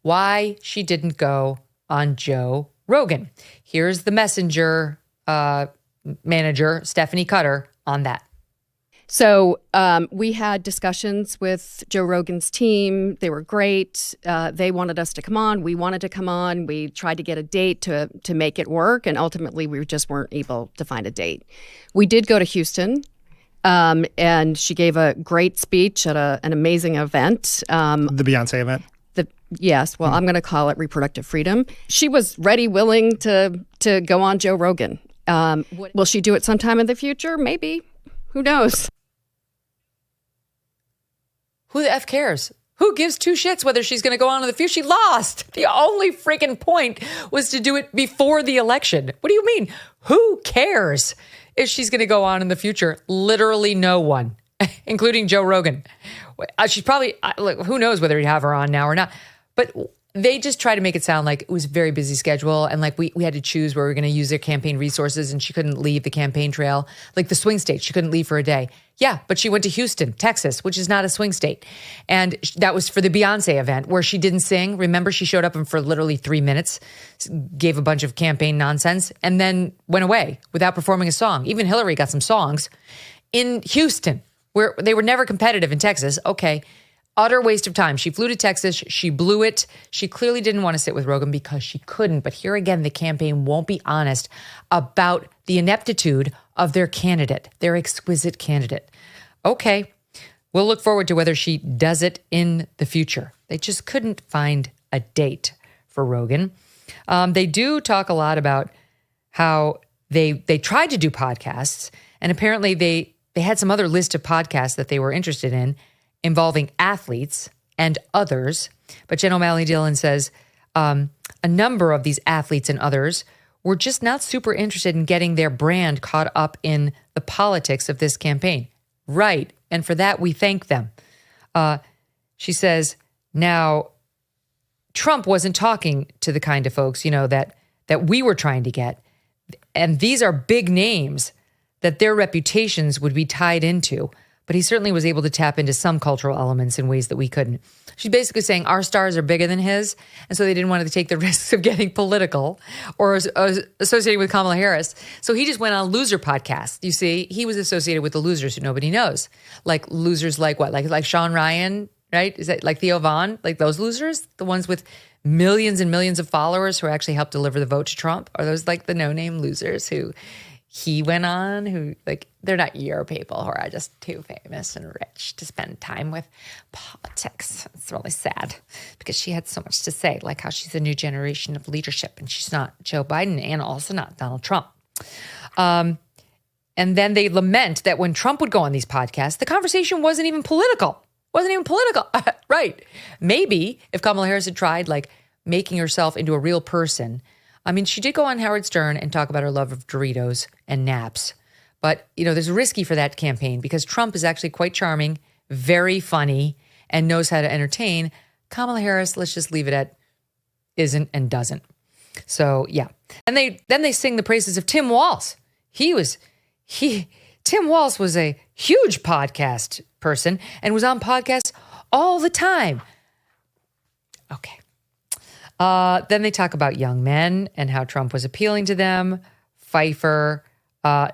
why she didn't go on Joe Rogan. Here's the messenger manager, Stephanie Cutter, on that. So we had discussions with Joe Rogan's team. They were great. They wanted us to come on. We wanted to come on. We tried to get a date to make it work, and ultimately we just weren't able to find a date. We did go to Houston, and she gave a great speech at an amazing event. The Beyonce event? Yes. Well, I'm going to call it reproductive freedom. She was ready, willing to go on Joe Rogan. Will she do it sometime in the future? Maybe. Who knows? Who the F cares? Who gives two shits whether she's going to go on in the future? She lost. The only freaking point was to do it before the election. What do you mean? Who cares if she's going to go on in the future? Literally no one, including Joe Rogan. She's probably, look, who knows whether he'd have her on now or not. But they just try to make it sound like it was a very busy schedule, and like we had to choose where we were going to use their campaign resources, and she couldn't leave the campaign trail. Like the swing state, she couldn't leave for a day. Yeah, but she went to Houston, Texas, which is not a swing state. And that was for the Beyonce event where she didn't sing. Remember, she showed up for literally 3 minutes, gave a bunch of campaign nonsense, and then went away without performing a song. Even Hillary got some songs in Houston, where they were never competitive in Texas. Okay. Utter waste of time. She flew to Texas. She blew it. She clearly didn't want to sit with Rogan because she couldn't. But here again, the campaign won't be honest about the ineptitude of their candidate, their exquisite candidate. Okay, we'll look forward to whether she does it in the future. They just couldn't find a date for Rogan. They do talk a lot about how they tried to do podcasts, and apparently they had some other list of podcasts that they were interested in, involving athletes and others. But Jen O'Malley Dillon says a number of these athletes and others were just not super interested in getting their brand caught up in the politics of this campaign. Right. And for that, we thank them. She says, now, Trump wasn't talking to the kind of folks, that we were trying to get. And these are big names that their reputations would be tied into. But he certainly was able to tap into some cultural elements in ways that we couldn't. She's basically saying our stars are bigger than his, and so they didn't want to take the risks of getting political or associating with Kamala Harris. So he just went on loser podcasts. You see, he was associated with the losers who nobody knows. Like losers like what? Like Sean Ryan, right? Is that like Theo Vaughn? Like those losers? The ones with millions and millions of followers who actually helped deliver the vote to Trump? Are those like the no-name losers who he went on, who like, they're not your people who are just too famous and rich to spend time with politics. It's really sad because she had so much to say, like how she's a new generation of leadership and she's not Joe Biden and also not Donald Trump. And then they lament that when Trump would go on these podcasts, the conversation wasn't even political. Right. Maybe if Kamala Harris had tried like making herself into a real person. I mean, she did go on Howard Stern and talk about her love of Doritos and naps. But, there's risky for that campaign because Trump is actually quite charming, very funny, and knows how to entertain. Kamala Harris, let's just leave it at isn't and doesn't. So, yeah. And then they sing the praises of Tim Walz. Tim Walz was a huge podcast person and was on podcasts all the time. Okay. Then they talk about young men and how Trump was appealing to them. Pfeiffer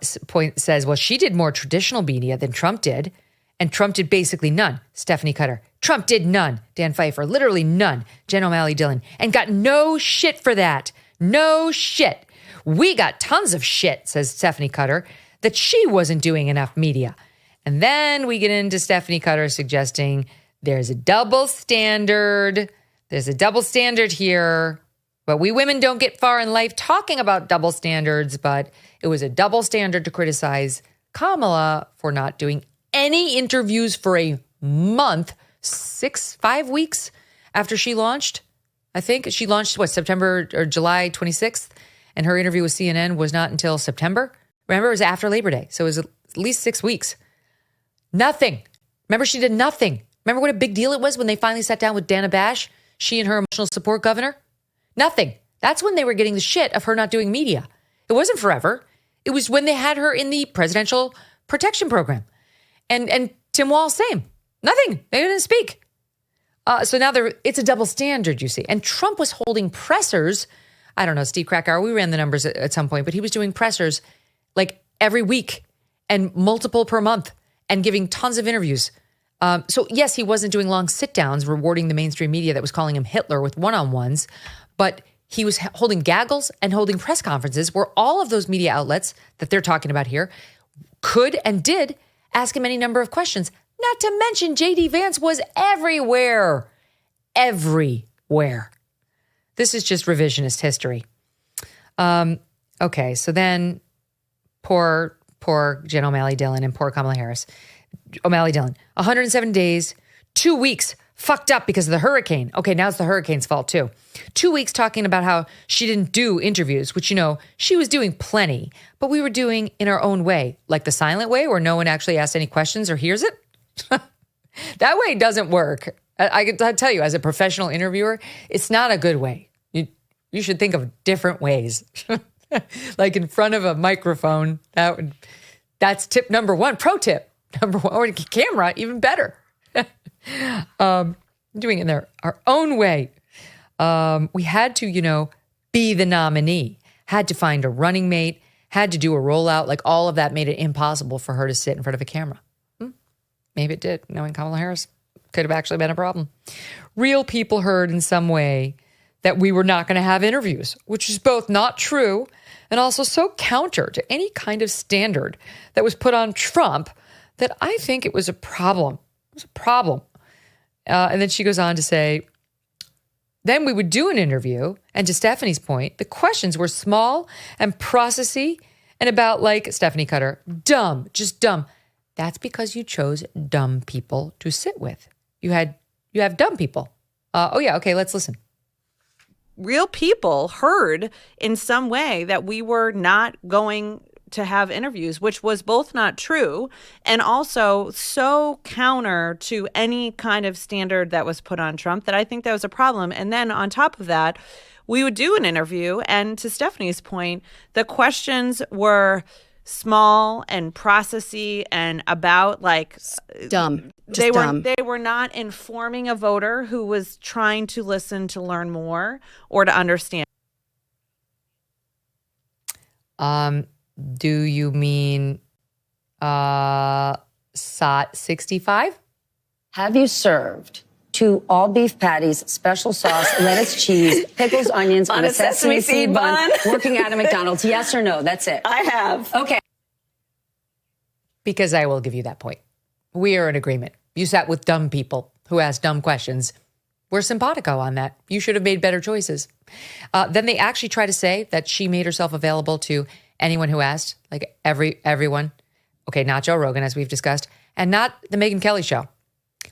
says, well, she did more traditional media than Trump did, and Trump did basically none. Stephanie Cutter. Trump did none. Dan Pfeiffer. Literally none. Jen O'Malley Dillon. And got no shit for that. No shit. We got tons of shit, says Stephanie Cutter, that she wasn't doing enough media. And then we get into Stephanie Cutter suggesting there's a double standard. There's a double standard here, but we women don't get far in life talking about double standards, but it was a double standard to criticize Kamala for not doing any interviews for a month, 5 weeks after she launched. I think she launched, September or July 26th, and her interview with CNN was not until September. Remember, it was after Labor Day, so it was at least 6 weeks. Nothing. Remember, she did nothing. Remember what a big deal it was when they finally sat down with Dana Bash? She and her emotional support governor? Nothing. That's when they were getting the shit of her not doing media. It wasn't forever. It was when they had her in the presidential protection program. And Tim Walz, same. Nothing. They didn't speak. So now it's a double standard, you see. And Trump was holding pressers. I don't know, Steve Krakauer, we ran the numbers at some point, but he was doing pressers like every week and multiple per month and giving tons of interviews. So yes, he wasn't doing long sit downs, rewarding the mainstream media that was calling him Hitler with one-on-ones, but he was holding gaggles and holding press conferences where all of those media outlets that they're talking about here could and did ask him any number of questions. Not to mention J.D. Vance was everywhere. Everywhere. This is just revisionist history. Okay, so then poor Jen O'Malley Dillon and poor Kamala Harris. O'Malley Dillon, 107 days, 2 weeks fucked up because of the hurricane. Okay, now it's the hurricane's fault too. 2 weeks talking about how she didn't do interviews, which, she was doing plenty, but we were doing in our own way, like the silent way where no one actually asks any questions or hears it. That way doesn't work. I can tell you, as a professional interviewer, it's not a good way. You should think of different ways. Like in front of a microphone. That's tip number one. Pro tip number one. Or camera, even better. Doing it in our own way. We had to, be the nominee. Had to find a running mate. Had to do a rollout. Like all of that made it impossible for her to sit in front of a camera. Maybe it did. Knowing Kamala Harris could have actually been a problem. Real people heard in some way that we were not going to have interviews, which is both not true and also so counter to any kind of standard that was put on Trump that I think it was a problem. It was a problem. And then she goes on to say, then we would do an interview. And to Stephanie's point, the questions were small and processy and about, like Stephanie Cutter, dumb, just dumb. That's because you chose dumb people to sit with. You have dumb people. Okay, let's listen. Real people heard in some way that we were not going to have interviews, which was both not true and also so counter to any kind of standard that was put on Trump that I think that was a problem. And then on top of that, we would do an interview. And to Stephanie's point, the questions were small and processy and about like dumb. They were not informing a voter who was trying to listen to learn more or to understand. Do you mean SOT 65? Have you served 2 all beef patties, special sauce, lettuce, cheese, pickles, onions on a sesame seed bun working at a McDonald's? Yes or no? That's it. I have. Okay. Because I will give you that point. We are in agreement. You sat with dumb people who asked dumb questions. We're simpatico on that. You should have made better choices. Then they actually try to say that she made herself available to anyone who asked, like everyone. Okay, not Joe Rogan, as we've discussed, and not the Megyn Kelly Show,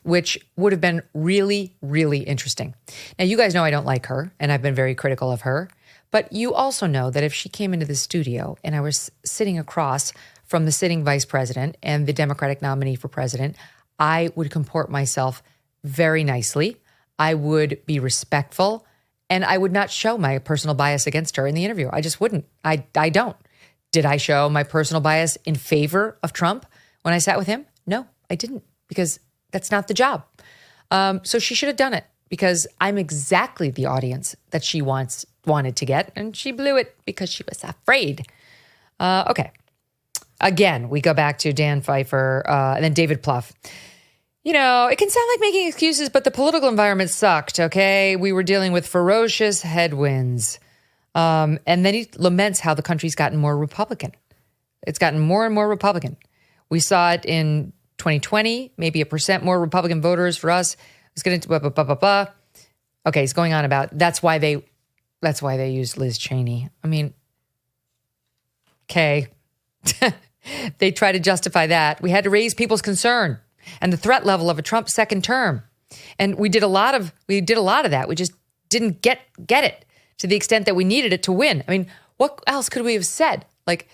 which would have been really, really interesting. Now, you guys know I don't like her, and I've been very critical of her, but you also know that if she came into the studio and I was sitting across from the sitting vice president and the Democratic nominee for president, I would comport myself very nicely. I would be respectful, and I would not show my personal bias against her in the interview. I just wouldn't. I don't. Did I show my personal bias in favor of Trump when I sat with him? No, I didn't, because that's not the job. So she should have done it, because I'm exactly the audience that she wanted to get, and she blew it because she was afraid. Okay. Again, we go back to Dan Pfeiffer and then David Plouffe. It can sound like making excuses, but the political environment sucked, okay? We were dealing with ferocious headwinds. And then he laments how the country's gotten more Republican. It's gotten more and more Republican. We saw it in 2020, maybe 1% more Republican voters for us. It's going to blah, blah, blah, blah, blah. Okay, he's going on about that's why they used Liz Cheney. I mean, okay. They try to justify that. We had to raise people's concern and the threat level of a Trump second term. And we did a lot of that. We just didn't get it to the extent that we needed it to win. I mean, what else could we have said? Like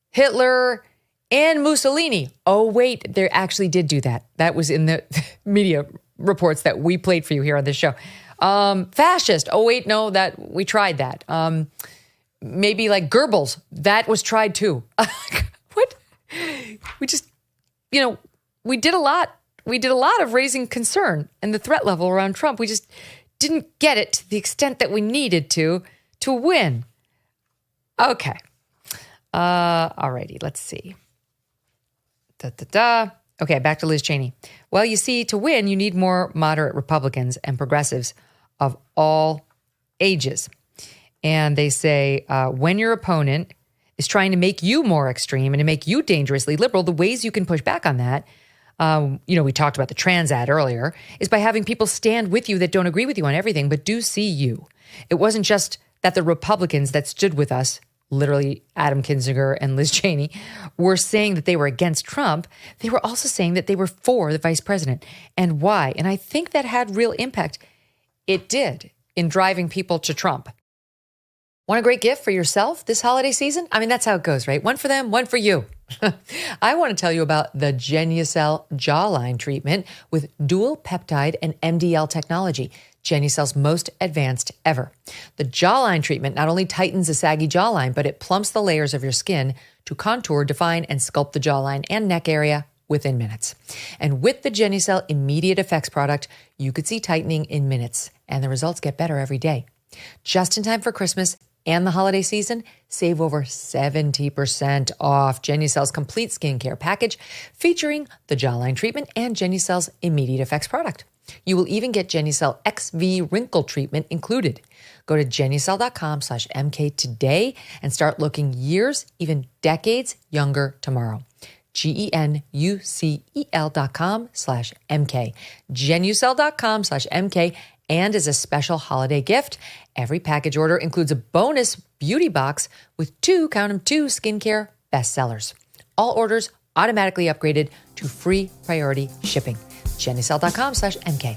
Hitler and Mussolini. Oh, wait, they actually did do that. That was in the media reports that we played for you here on this show. Fascist. Oh, wait, no, that we tried that. Maybe like Goebbels. That was tried too. What? We just, we did a lot we did a lot of raising concern and the threat level around Trump. We just didn't get it to the extent that we needed to win. Okay. Alrighty, let's see. Okay, back to Liz Cheney. Well, you see, to win, you need more moderate Republicans and progressives of all ages. And they say, when your opponent is trying to make you more extreme and to make you dangerously liberal, the ways you can push back on that, we talked about the trans ad earlier, is by having people stand with you that don't agree with you on everything, but do see you. It wasn't just that the Republicans that stood with us, literally Adam Kinzinger and Liz Cheney, were saying that they were against Trump. They were also saying that they were for the vice president. And why? And I think that had real impact. It did in driving people to Trump. Want a great gift for yourself this holiday season? I mean, that's how it goes, right? One for them, one for you. I want to tell you about the Genucel jawline treatment with dual peptide and MDL technology, Genucel's most advanced ever. The jawline treatment not only tightens a saggy jawline, but it plumps the layers of your skin to contour, define, and sculpt the jawline and neck area within minutes. And with the Genucel Immediate Effects product, you could see tightening in minutes, and the results get better every day. Just in time for Christmas and the holiday season, save over 70% off Genucel's complete skincare package featuring the jawline treatment and Genucel's Immediate Effects product. You will even get Genucel XV wrinkle treatment included. Go to Genucel.com/MK today and start looking years, even decades younger tomorrow. GENUCEL.com/MK. Genucel.com/MK. And as a special holiday gift, every package order includes a bonus beauty box with two skincare bestsellers. All orders automatically upgraded to free priority shipping. Genucel.com/MK.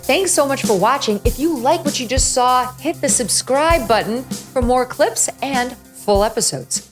Thanks so much for watching. If you like what you just saw, hit the subscribe button for more clips and full episodes.